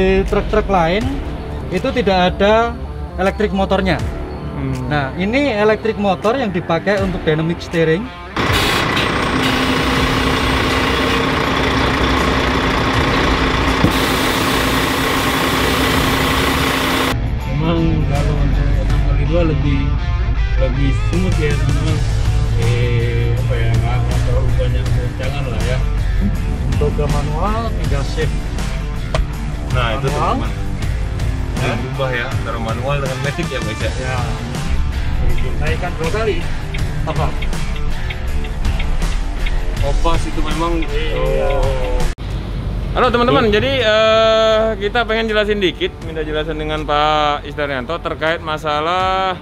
Di truk-truk lain itu tidak ada elektrik motornya. Nah, ini elektrik motor yang dipakai untuk dynamic steering. Memang kalau untuk 6x2 lebih smooth ya teman-teman. Apa ya, nggak terlalu banyak goncangan lah ya. Untuk ke manual tinggal shift. Nah itu Manual. teman-teman, berubah ya antara manual dengan matic ya guys ya. Ya, naikkan 2 kali. Apa? Opas itu memang. Iya. Halo teman-teman, jadi kita pengen jelasin dikit, minta jelasan dengan Pak Isdaryanto terkait masalah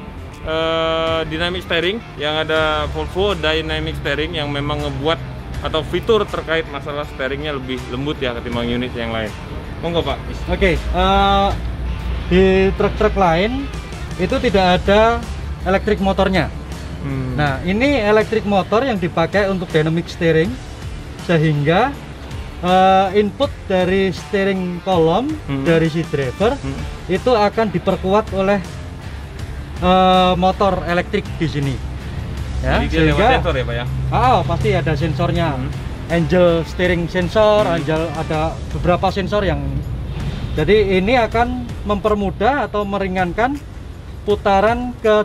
dynamic steering yang ada Volvo dynamic steering yang memang ngebuat atau fitur terkait masalah steeringnya lebih lembut ya ketimbang unit yang lain. Monggo Pak. Oke, di truk-truk lain itu tidak ada elektrik motornya. Nah, ini elektrik motor yang dipakai untuk dynamic steering, sehingga input dari steering column dari si driver itu akan diperkuat oleh motor elektrik di sini. Ya, Jadi dia lewat sensor ya Pak ya? Pasti ada sensornya. Angel steering sensor, ada beberapa sensor yang, jadi ini akan mempermudah atau meringankan putaran ke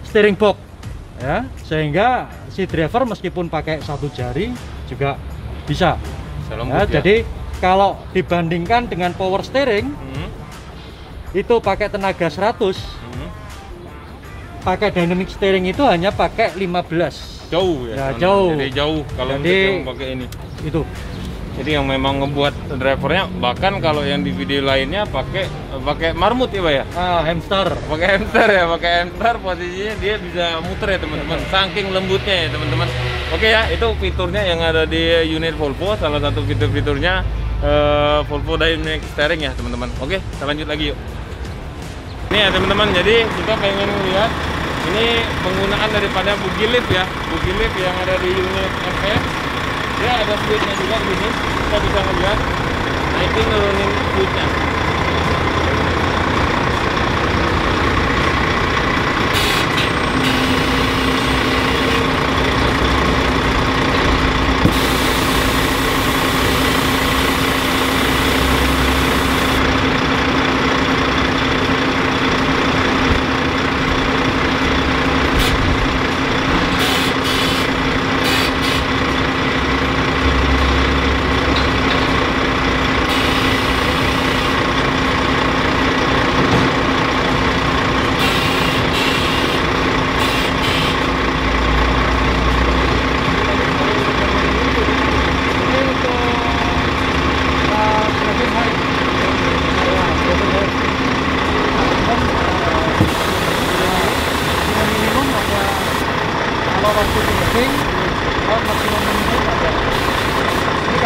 steering box ya, sehingga si driver meskipun pakai satu jari juga bisa Ya. Jadi kalau dibandingkan dengan power steering itu pakai tenaga 100, pakai dynamic steering itu hanya pakai 15. Jauh ya, jauh. Jadi jauh kalau untuk yang pakai ini. Itu. Jadi yang memang ngebuat drivernya, bahkan kalau yang di video lainnya pakai marmut ya Pak ya? Hamster. Pakai hamster ya, pakai hamster posisinya dia bisa muter ya teman-teman. Saking lembutnya ya teman-teman. Oke ya, itu fiturnya yang ada di unit Volvo, salah satu fitur-fiturnya Volvo dynamic steering ya teman-teman. Oke, kita lanjut lagi yuk. Ini ya teman-teman, jadi kita pengen lihat ini penggunaan daripada bugi lift ya, bugi lift yang ada di unit FM. Dia ada switchnya juga di sini, kita bisa melihat naikin nurunin switchnya.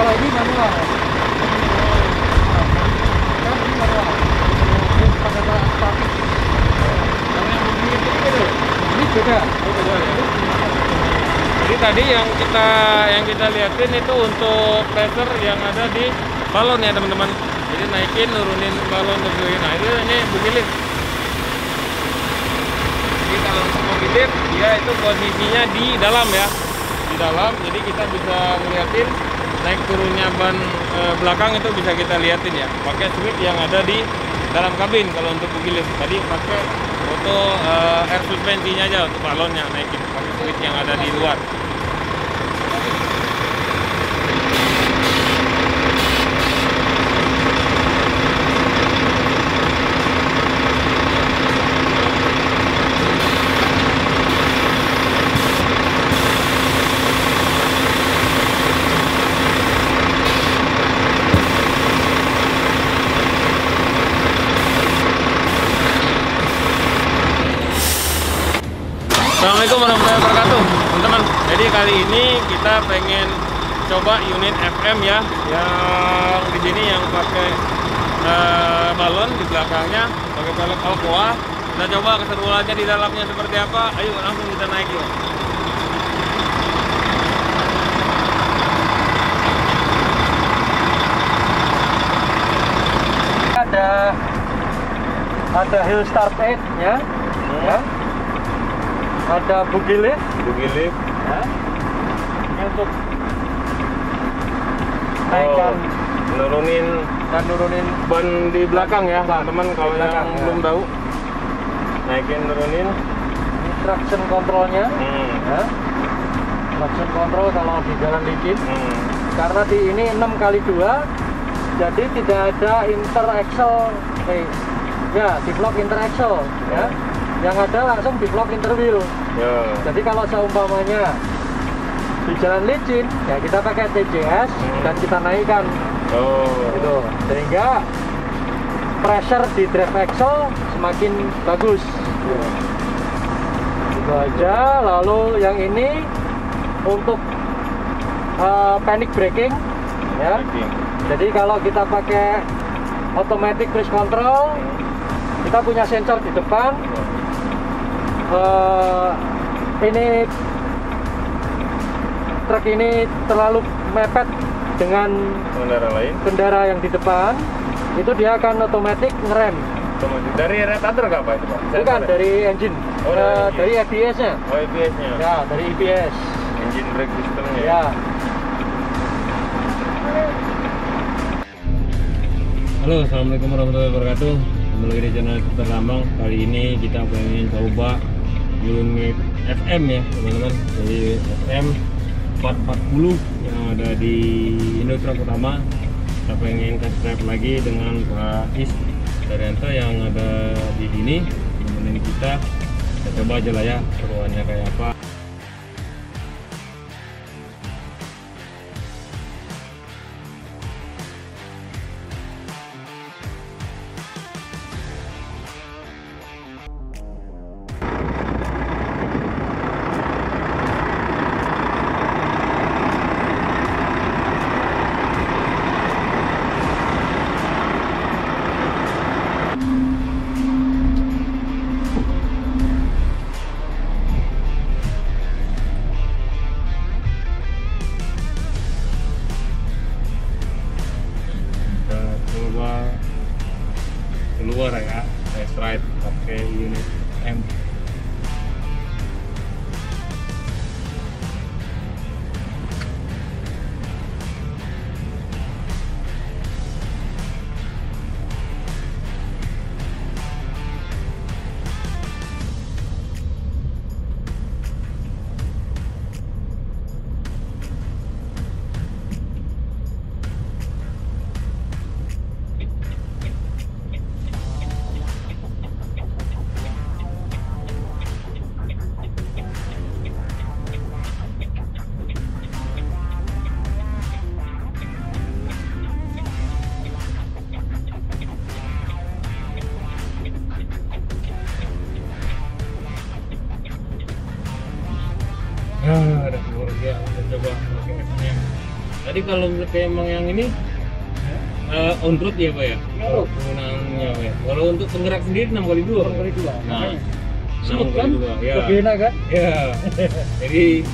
Kalau ini manual. Kan ini manual. Ini pada saat statis. Kalau yang begini itu Ini beda. Jadi tadi yang kita lihatin itu untuk pressure yang ada di balon ya teman-teman. Jadi naikin nurunin balon tersebut. Nah ini bugi lift. Jadi kalau untuk bugi lift dia itu posisinya di dalam ya, di dalam. Jadi kita bisa ngeliatin naik turunnya ban belakang itu bisa kita liatin ya. Pakai switch yang ada di dalam kabin kalau untuk bugi lift. Tadi pakai foto air suspensinya aja untuk balonnya naikin. Pakai switch yang ada di luar. Assalamualaikum warahmatullahi wabarakatuh teman-teman. Jadi kali ini kita pengen coba unit FM ya, yang di sini yang pakai balon di belakangnya, pakai pelek Alcoa. Kita coba keseruannya di dalamnya seperti apa. Ayo langsung kita naik yuk. ada hill start aid ya, ya. Ada buggy lift, ya. Ini untuk naikkan nurunin ban di belakang ya, teman-teman. Kalau yang belum tahu, naikin nurunin. Ini traction controlnya, ya. Traction control kalau di jalan licin. Karena di ini 6x2, jadi tidak ada inter axle, ya di vlog inter axle, ya. Yang ada langsung di vlog inter wheel. Jadi kalau seumpamanya di jalan licin, ya kita pakai TJS dan kita naikkan, gitu. Sehingga pressure di drive axle semakin bagus. Itu aja. Lalu yang ini untuk panic braking, ya. Jadi kalau kita pakai automatic cruise control, kita punya sensor di depan. Ini truk ini terlalu mepet dengan kendara yang di depan, itu dia akan otomatis ngerem. Dari radiator nggak Pak itu Pak? Bukan, dari engine. Dari ABS-nya. Oh, ABS-nya. Ya, dari ABS. Engine brake system-nya. Ya. Halo, assalamualaikum warahmatullahi wabarakatuh. Kembali lagi di channel Putar Lambang. Kali ini kita pengen coba unit FM ya teman-teman. Jadi FM 440 yang ada di Indotruck Utama. Kita pengen test drive lagi dengan Pak Is Daryanto yang ada di sini nemenin kita. Kita coba aja lah ya seruannya kayak apa. Keluar ya, test ride pakai unit M. Ada keluarga kita coba pakai FM. Tadi kalau kayak emang yang ini on road ya Pak ya? Penggunaannya Pak ya? Kalau untuk penggerak sendiri 6x2. 6x2. Nah, smooth kan? Ya. Lebih enak kan? Ya. Jadi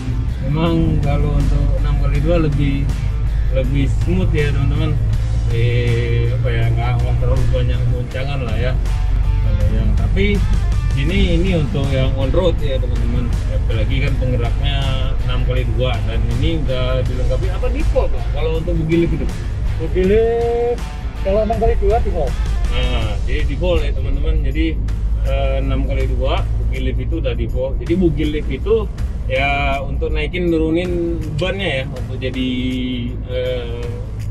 memang kalau untuk 6x2 lebih smooth ya teman-teman. Apa ya, nggak terlalu banyak goncangan lah ya. Kalau yang tapi ini untuk yang on road ya teman-teman. Apalagi kan penggeraknya 6x2 dan ini udah dilengkapi apa default Pak? Kalau untuk buggy lift itu? Buggy lift kalau 6x2 default. Nah, jadi default ya teman-teman. Jadi 6x2 buggy lift itu udah default. Jadi buggy lift itu ya untuk naikin nurunin bannya ya, untuk jadi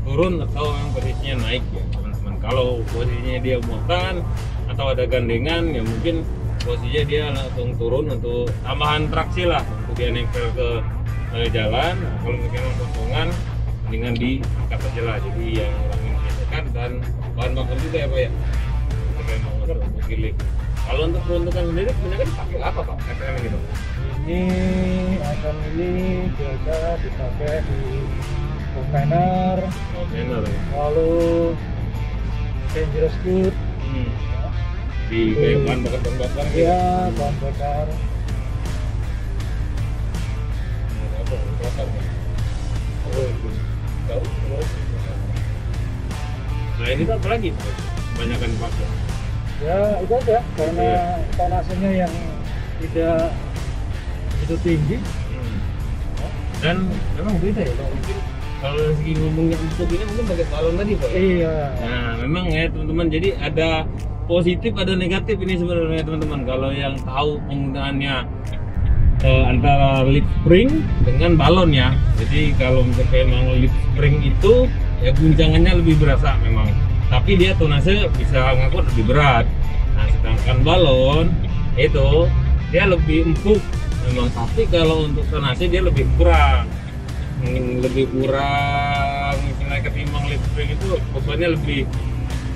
turun atau yang posisinya naik ya teman-teman. Kalau posisinya dia muatan atau ada gandengan ya mungkin posisinya dia langsung turun untuk tambahan traksi lah, untuk dia nempel ke jalan. Nah, kalau misalnya kosongan mendingan diangkat aja lah, jadi yang orangnya gesekan dan bahan bakar juga ya Pak ya. Memang untuk buggy lift. Kalau untuk peruntukan sendiri sebenarnya dipakai apa Pak FM gitu? Ini akan ini biasa dipakai di container, ya. lalu dangerous good. Di kayak bahan bakar gitu. Iya, bahan bakar. Nah ini tuh apa lagi? kebanyakan pakai? Ya itu aja, karena tonasenya yang tidak begitu tinggi. Dan memang beda ya Pak, mungkin kalau segi ngomongnya untuk ini mungkin pakai balon tadi Pak ya? Iya. Nah memang ya teman-teman, jadi ada positif ada negatif ini sebenarnya teman-teman. Kalau yang tahu penggunaannya antara lip spring dengan balon ya. Jadi kalau misalnya memang lip spring itu ya guncangannya lebih berasa memang, tapi dia tonase bisa ngangkut lebih berat. Nah sedangkan balon itu dia lebih empuk memang, tapi kalau untuk tonase dia lebih kurang misalnya ketimbang lip spring itu bebannya lebih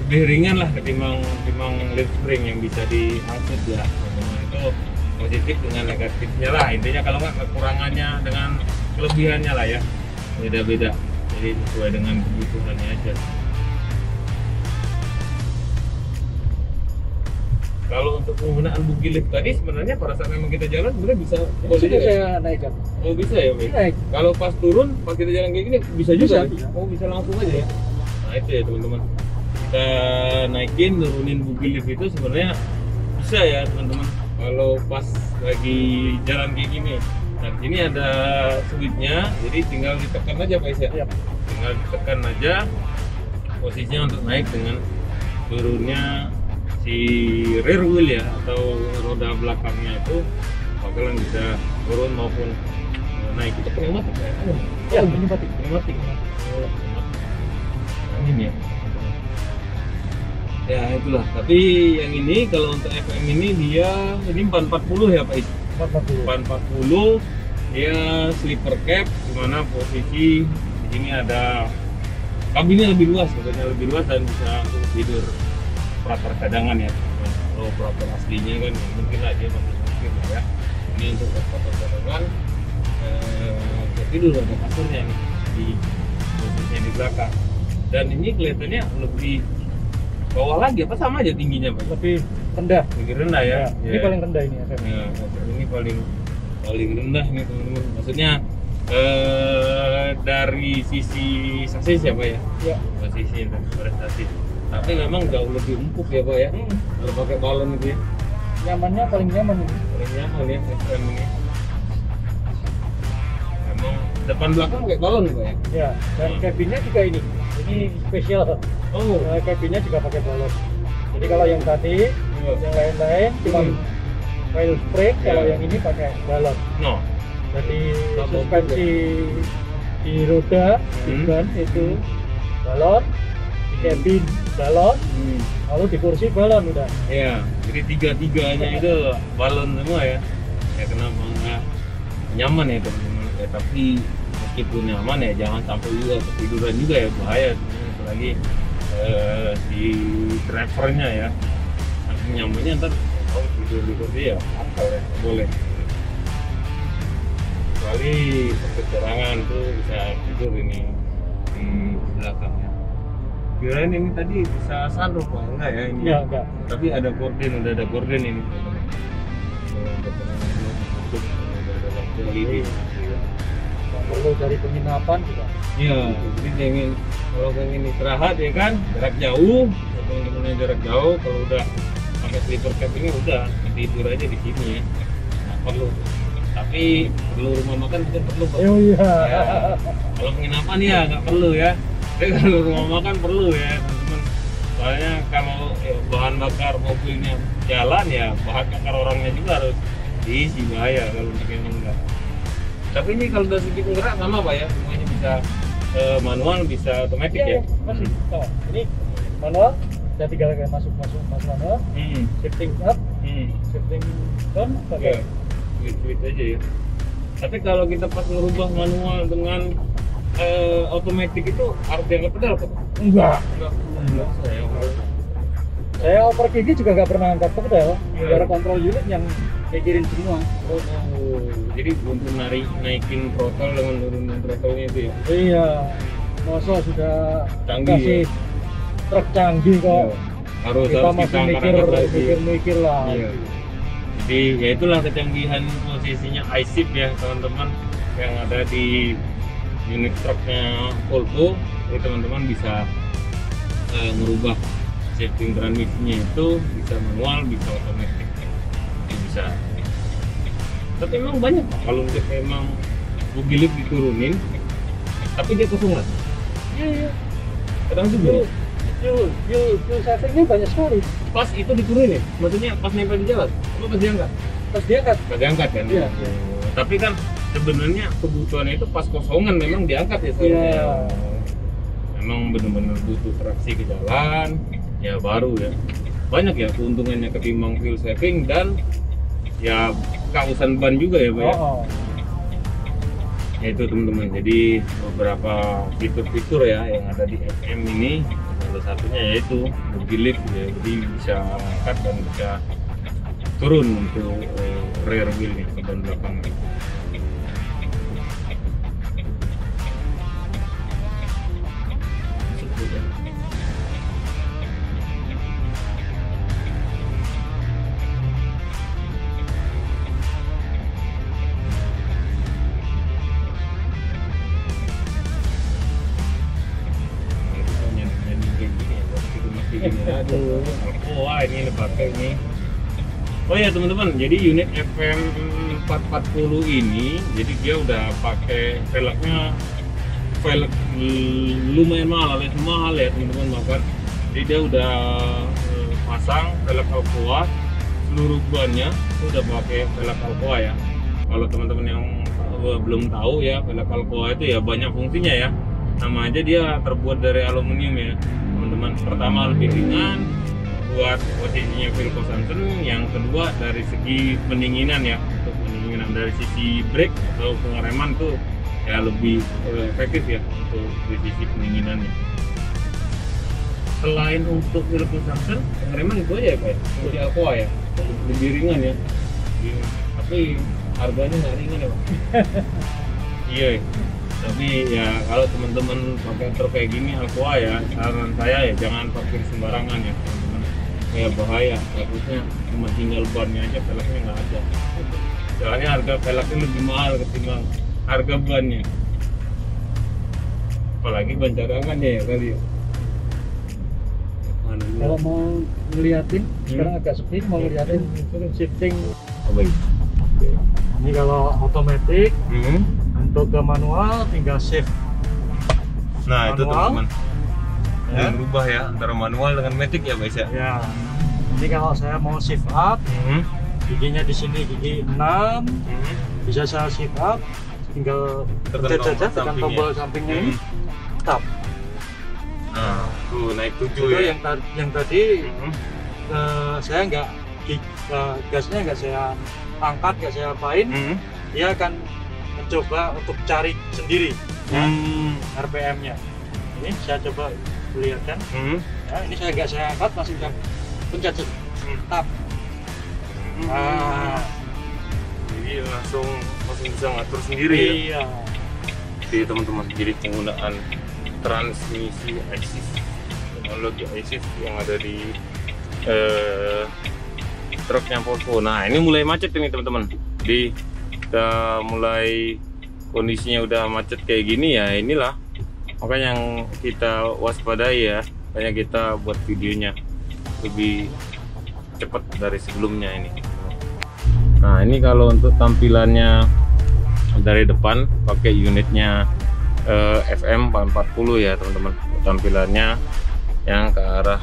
ringan lah ketimbang lip spring yang bisa diangkut ya teman-teman. Itu positif dengan negatifnya lah intinya, kalau nggak kekurangannya dengan kelebihannya lah ya, beda-beda, jadi sesuai dengan kebutuhannya aja. Kalau untuk penggunaan buggy lift tadi sebenarnya pada saat memang kita jalan sebenarnya bisa Sudah saya naikkan. Oh bisa ya Pak? Naik. Kalau pas turun pas kita jalan kayak gini bisa juga? Bisa. Oh bisa langsung aja ya? Nah itu ya teman-teman, kita naikin turunin buggy lift itu sebenarnya bisa ya teman-teman kalau pas lagi jalan kayak gini. Nah ini ada switchnya, jadi tinggal ditekan aja Pak Is ya? Iya. Tinggal ditekan aja posisinya untuk naik dengan turunnya si rear wheel ya, atau roda belakangnya itu bakalan bisa turun maupun naik. Itu pneumatik ya? Ya, pneumatik. Pneumatik. Angin ya. Ya itulah. Tapi yang ini kalau untuk FM ini dia ini 440 ya Pak Is? 440. Dia sleeper cab, dimana posisi di sini ada kabinnya lebih luas, sebenarnya lebih luas dan bisa untuk tidur operator cadangan ya. Kalau operator aslinya kan mungkin lah dia masih mungkin ya. Ini untuk operator cadangan tidur ada kasurnya nih di posisinya di belakang. Dan ini kelihatannya lebih bawah lagi apa sama aja tingginya Pak? Lebih rendah. Lebih rendah ya. Ini paling rendah ini FM. Ya, ini paling rendah nih teman-teman. Maksudnya dari sisi sasis ya Pak ya? Ya. Sisi prestasi. Tapi memang jauh lebih empuk ya Pak ya? Kalau pakai balon itu ya? Nyamannya paling nyaman ini. Paling nyaman ya FM ini. Memang depan belakang kayak balon Pak ya? Ya, dan cabinnya juga ini. Ini spesial. Oh, Cabinnya juga pakai balon. Jadi kalau yang tadi, yang lain-lain cuma coil spring, kalau yang ini pakai balon. no. Jadi suspensi di roda, ban itu balon, di cabin balon, lalu di kursi balon udah. Iya, jadi tiga-tiganya itu balon semua ya. Ya kenapa enggak nyaman ya teman-teman? Ya, tapi meskipun nyaman ya jangan sampai juga ketiduran juga ya, bahaya teman-teman. Apalagi si drivernya ya, nanti nyamannya ntar kalau tidur di kursi ya akal ya, boleh. Kecuali kecerangan tuh bisa tidur ini di belakangnya. Kirain ini tadi bisa sunroof Pak, enggak ya ini? Enggak. Tapi ada gorden, udah ada gorden ini teman-teman. Udah ada lampu LED. Nggak perlu dari penginapan juga. Iya, jadi kalau pengen istirahat ya kan, jarak jauh, teman-teman yang jarak jauh, kalau udah pakai sleeper cab ini udah tidur aja di sini ya, nggak perlu. Tapi perlu rumah makan mungkin perlu Pak. Oh iya. Ya, kalau penginapan ya nggak perlu ya. Tapi kalau rumah makan perlu ya teman-teman. Soalnya kalau bahan bakar mobilnya jalan ya, bahan bakar orangnya juga harus diisi, bahaya kalau memang enggak. Tapi ini kalau dari segi penggerak sama Pak ya, semuanya bisa manual, bisa otomatis ya. Masih. Oh, ini manual, saya tinggal kayak masuk manual, shifting up, shifting down, pakai Switch aja ya. Tapi kalau kita pas ngerubah manual dengan otomatis itu harus diangkat pedal Pak? Enggak. Saya Saya oper gigi juga nggak pernah angkat pedal, biar kontrol unit yang mikirin semua. Oh, jadi untuk naikin throttle dengan nurunin throttle-nya itu ya? Iya, masa sudah Canggih kasih ya? truk canggih kok. Harus Kita masih angkat-angkat mikir lah. Iya. Jadi ya itulah kecanggihan posisinya iSIP ya teman-teman, yang ada di unit truknya Volvo. Jadi teman-teman bisa ngerubah shifting transmisinya itu bisa manual, bisa otomatis, bisa. Tapi emang banyak Pak, kalau emang buggy lift diturunin, tapi dia kosongan. Iya. Kadang juga. Fuel savingnya banyak sekali. Pas itu diturunin, maksudnya pas nempel di jalan, apa pas diangkat? Pas diangkat. Pas diangkat kan? Iya. Tapi kan sebenarnya kebutuhannya itu pas kosongan memang diangkat ya seharusnya. Iya. Memang benar-benar butuh traksi ke jalan, ya baru ya. Banyak ya keuntungannya ketimbang fuel saving dan ya kausan ban juga ya Pak ya. Ya itu teman-teman, jadi beberapa fitur-fitur ya yang ada di FM ini, salah satunya yaitu buggy lift ya, jadi bisa angkat dan bisa turun untuk rear wheelnya ke ban belakang. Aduh, wah ini pakai ini. Oh ya teman-teman, jadi unit FM 440 ini, jadi dia udah pakai velgnya, velg lumayan mahal, alias mahal ya teman-teman, bahkan. Jadi dia udah pasang velg Alcoa, seluruh bannya udah pakai velg Alcoa ya. Kalau teman-teman yang belum tahu ya, velg Alcoa itu ya banyak fungsinya ya. Nama aja dia terbuat dari aluminium ya teman-teman. Pertama lebih ringan buat posisinya fuel consumption, yang kedua dari segi pendinginan ya, untuk pendinginan dari sisi brake atau pengereman tuh ya lebih efektif ya untuk dari sisi pendinginannya. Selain untuk fuel consumption, pengereman itu aja ya Pak, dari Alcoa ya, lebih ringan ya. Tapi harganya nggak ringan ya Pak. Iya. Tapi ya kalau teman-teman pakai truk kayak gini Alcoa ya, saran saya ya jangan parkir sembarangan ya teman-teman. Ya bahaya, takutnya cuma tinggal bannya aja, velgnya nggak ada. Soalnya harga velgnya lebih mahal ketimbang harga bannya. Apalagi ban cadangannya ya kali ya. Kalau mau ngeliatin, sekarang agak sepi, mau ngeliatin shifting. Oh, baik. Ini kalau otomatis, untuk ke manual tinggal shift. Nah itu Manual. teman-teman, Ya. yang berubah ya antara manual dengan matic ya guys ya. Ya. Ini kalau saya mau shift up, giginya di sini gigi 6, bisa saya shift up, tinggal Tekan pencet saja, tombol tekan sampingnya. tombol sampingnya ini, tap. Nah tuh naik 7 Itu ya. yang tadi saya nggak gasnya nggak saya angkat, nggak saya apain, dia akan mencoba untuk cari sendiri ya, RPM-nya. Ini saya coba lihatkan. Ya, ini saya angkat, langsung saya pencet tap. Nah, Jadi langsung bisa ngatur sendiri ya. iya. Jadi teman-teman, jadi penggunaan transmisi ISIS, teknologi ISIS yang ada di truknya Volvo. Nah ini mulai macet ini teman-teman. Jadi kita mulai kondisinya udah macet kayak gini ya, inilah makanya yang kita waspadai ya, makanya kita buat videonya lebih cepat dari sebelumnya ini. Nah ini kalau untuk tampilannya dari depan pakai unitnya FM 440 ya teman-teman, tampilannya yang ke arah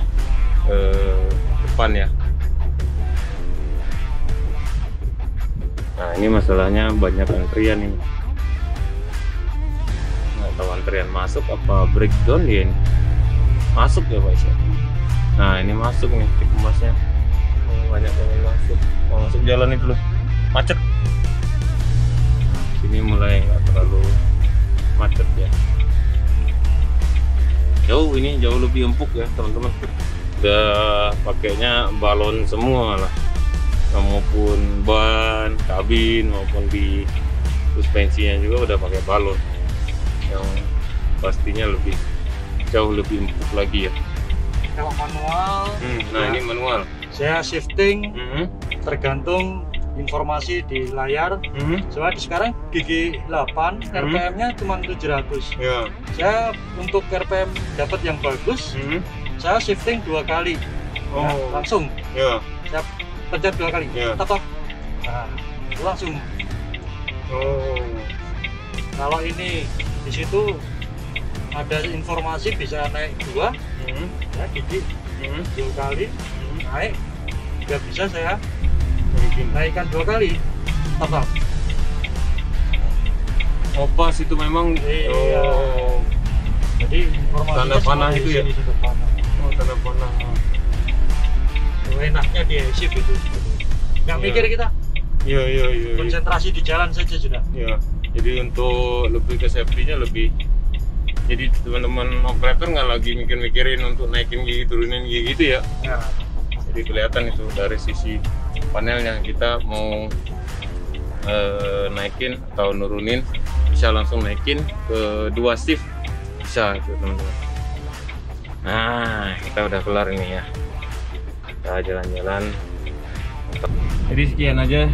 depan ya. Nah ini masalahnya banyak antrian ini, nggak tahu antrian masuk apa breakdown dia ini. Masuk ya Pak Isya. Nah ini masuk nih kemasnya, banyak yang masuk. Mau masuk jalan itu loh, macet. Sini mulai nggak terlalu macet ya. Jauh ini jauh lebih empuk ya teman-teman. Udah pakainya balon semua lah, maupun ban, kabin maupun di suspensinya juga udah pakai balon yang pastinya lebih jauh lebih empuk lagi ya. Kalau manual, Nah ini manual. saya shifting tergantung informasi di layar. Soalnya sekarang gigi 8 RPM-nya cuma 700. Ya. Saya untuk RPM dapat yang bagus, saya shifting 2 kali. Nah, langsung Ya. saya pencet 2 kali. Ya. Tetap. Nah, langsung. Kalau ini di situ ada informasi bisa naik 2, ya jadi 2 kali naik, nggak bisa saya naikkan 2 kali. Tetap. Pas itu memang. Iya. Jadi informasinya Tanda panah semua itu di ya? sini, tanda panah. Tanda panah. Enaknya di shift itu. Nggak Iya. mikir kita, Iya. konsentrasi di jalan saja sudah. Ya, jadi untuk lebih ke safety-nya lebih. Jadi teman-teman operator nggak lagi mikir-mikirin untuk naikin gigi, turunin gigi gitu ya. Ya. Jadi kelihatan itu dari sisi panelnya kita mau naikin atau nurunin, bisa langsung naikin ke 2 shift bisa itu teman-teman. Nah, kita udah kelar ini ya. Kita jalan-jalan. Jadi sekian aja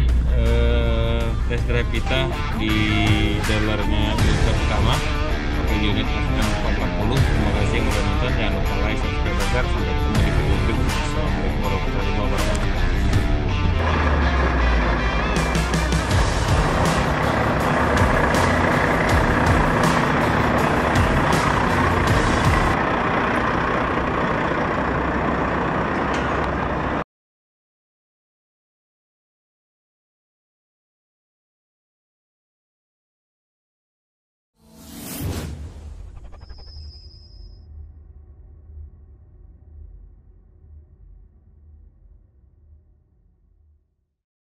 test drive kita di dealernya Ilford pertama pakai unit SM 440.